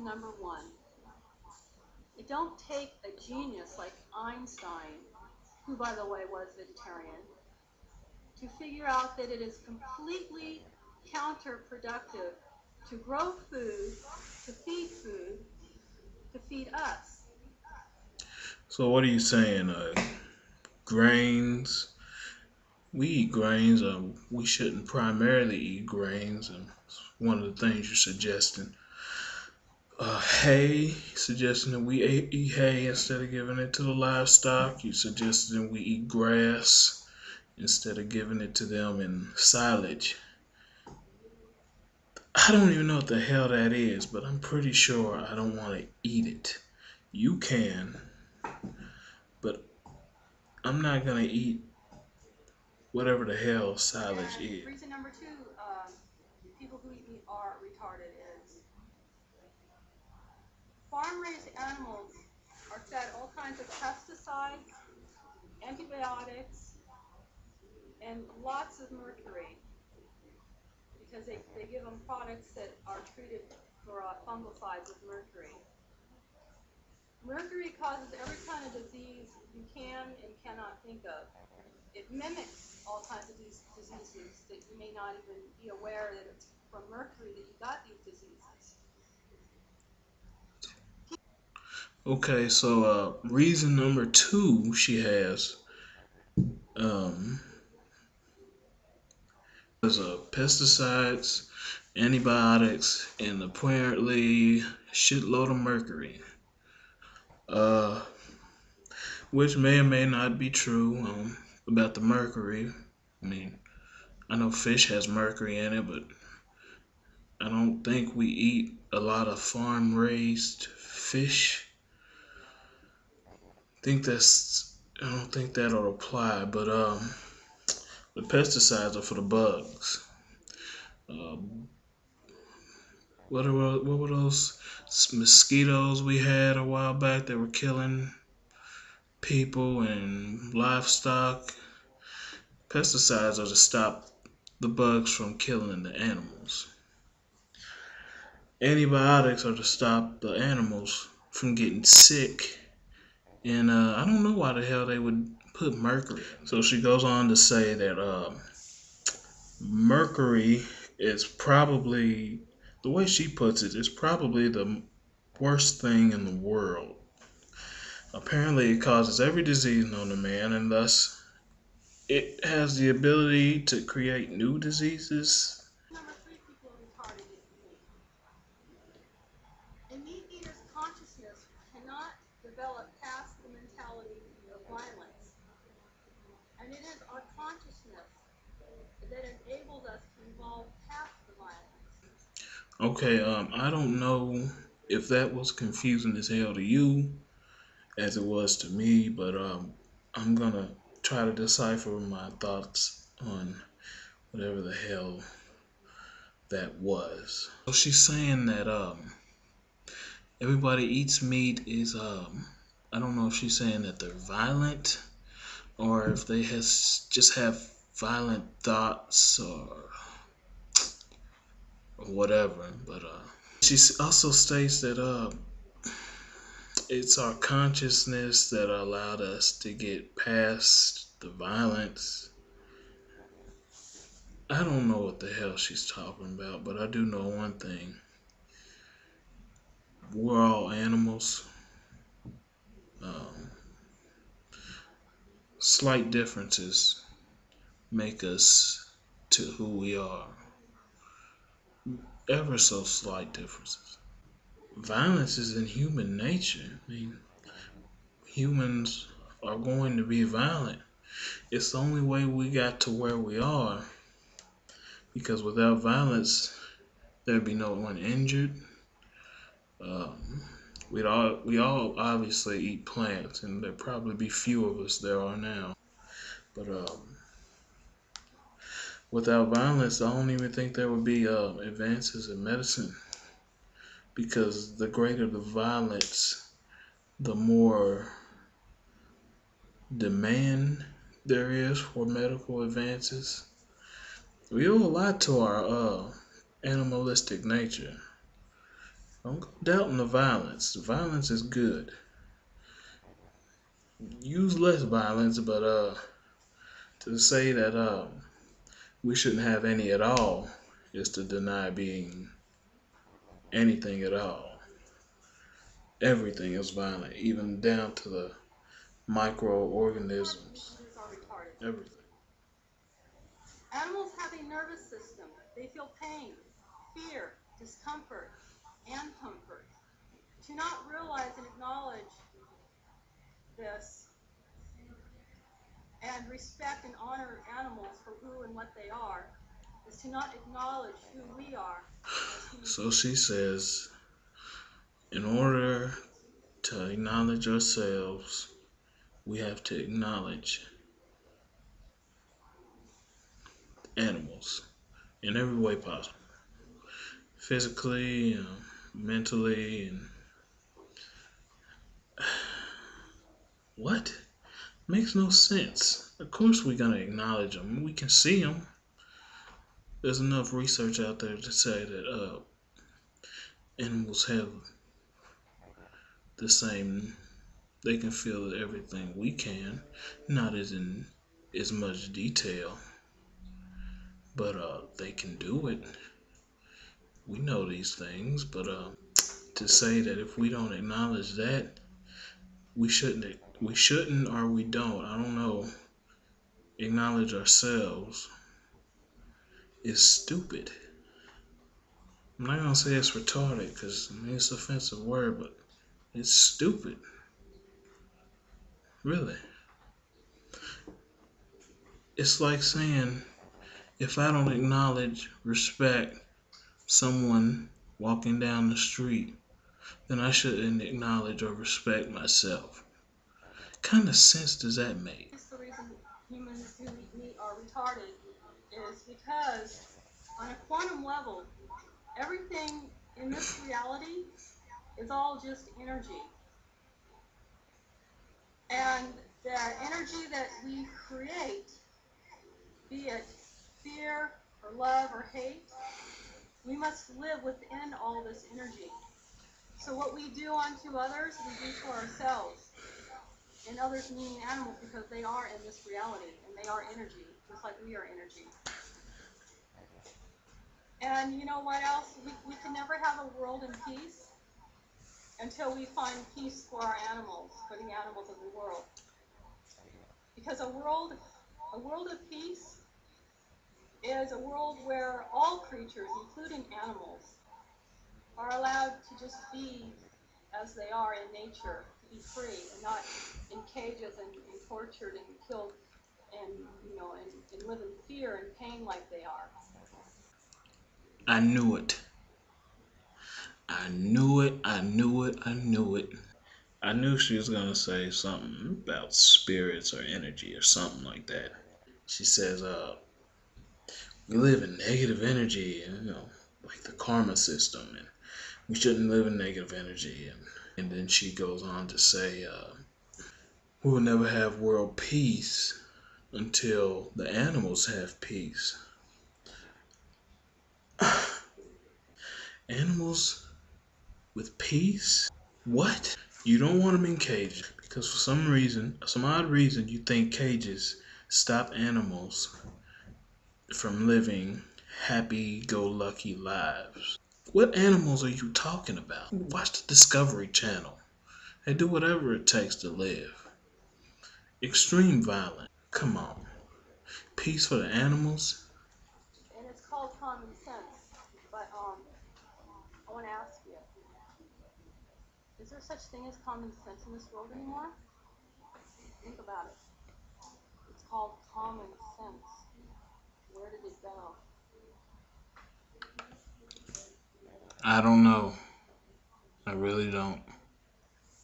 number one. It don't take a genius like Einstein, who by the way was vegetarian, to figure out that it is completely counterproductive to grow food, to feed us. So what are you saying? Grains? We eat grains. We shouldn't primarily eat grains, and it's one of the things you're suggesting. Hay, suggesting that we eat hay instead of giving it to the livestock. You suggesting we eat grass instead of giving it to them in silage. I don't even know what the hell that is, but I'm pretty sure I don't want to eat it. You can, but I'm not gonna eat whatever the hell silage And is. reason number two, people who eat meat are retarded is farm-raised animals are fed all kinds of pesticides, antibiotics, and lots of mercury because they give them products that are treated for fungicides with mercury. Mercury causes every kind of disease you can and cannot think of. It mimics all kinds of these diseases that you may not even be aware that it's from mercury that you got these diseases. Okay, so reason number two she has um, is pesticides, antibiotics, and apparently shitload of mercury. Uh, which may or may not be true about the mercury. I mean, I know fish has mercury in it, but I don't think we eat a lot of farm raised fish. I don't think that'll apply, but the pesticides are for the bugs. Um, what were those mosquitoes we had a while back that were killing people and livestock? Pesticides are to stop the bugs from killing the animals. Antibiotics are to stop the animals from getting sick. And I don't know why the hell they would put mercury. So she goes on to say that mercury is probably, the way she puts it, is probably the worst thing in the world. Apparently, it causes every disease known to man, and thus it has the ability to create new diseases. Number three, people are retarded is meat. A meat eater's consciousness cannot develop past the mentality of violence. And it is our consciousness that enables us to evolve past the violence. Okay, I don't know if that was confusing as hell to you as it was to me, but I'm gonna try to decipher my thoughts on whatever the hell that was. So she's saying that everybody eats meat is I don't know if she's saying that they're violent or if they just have violent thoughts or whatever. But she also states that it's our consciousness that allowed us to get past the violence. I don't know what the hell she's talking about, but I do know one thing. We're all animals. Um, Slight differences make us to who we are. Ever so slight differences. Violence is in human nature. I mean, humans are going to be violent. It's the only way we got to where we are because without violence, there'd be no one injured. Um, we all obviously eat plants, and there'd probably be few of us there are now. But without violence, I don't even think there would be advances in medicine because the greater the violence, the more demand there is for medical advances. We owe a lot to our animalistic nature. Don't go doubting the violence. Violence is good. Use less violence, but to say that we shouldn't have any at all is to deny being anything at all. Everything is violent, even down to the microorganisms. Creatures are retarded. Everything. Animals have a nervous system. They feel pain, fear, discomfort, and comfort. To not realize and acknowledge this and respect and honor animals for who and what they are is to not acknowledge who we are as human So beings. she says, in order to acknowledge ourselves, we have to acknowledge animals in every way possible, physically, mentally, and what? Makes no sense. Of course, we're gonna acknowledge them. We can see them. There's enough research out there to say that animals have the same. They can feel everything we can, not as in as much detail, but they can do it. We know these things, but to say that if we don't acknowledge that, we shouldn't, or we don't. I don't know. Acknowledge ourselves is stupid. I'm not gonna say it's retarded because it's an offensive word, but it's stupid. Really. It's like saying if I don't acknowledge, respect someone walking down the street, then I shouldn't acknowledge or respect myself. What kind of sense does that make? It's the reason humans who meet are retarded is because on a quantum level, everything in this reality is all just energy. And the energy that we create, be it fear or love or hate, we must live within all this energy. So what we do unto others, we do to ourselves. And others meaning animals because they are in this reality and they are energy, just like we are energy. And you know what else? We can never have a world in peace until we find peace for our animals, for the animals of the world. Because a world of peace is a world where all creatures, including animals, are allowed to just be as they are in nature, to be free and not in cages and tortured and killed and and live in fear and pain like they are. I knew it. I knew it. I knew it. I knew it. I knew she was gonna say something about spirits or energy or something like that. She says, we live in negative energy, like the karma system, and we shouldn't live in negative energy. And then she goes on to say, we will never have world peace until the animals have peace. Animals with peace? What? You don't want them in cages because for some reason, some odd reason, you think cages stop animals from living happy-go-lucky lives. What animals are you talking about? Watch the Discovery Channel. They do whatever it takes to live. Extreme violence. Come on. Peace for the animals? And it's called common sense. But I want to ask you, is there such thing as common sense in this world anymore? Think about it. It's called common sense. Where did it go? I don't know. I really don't.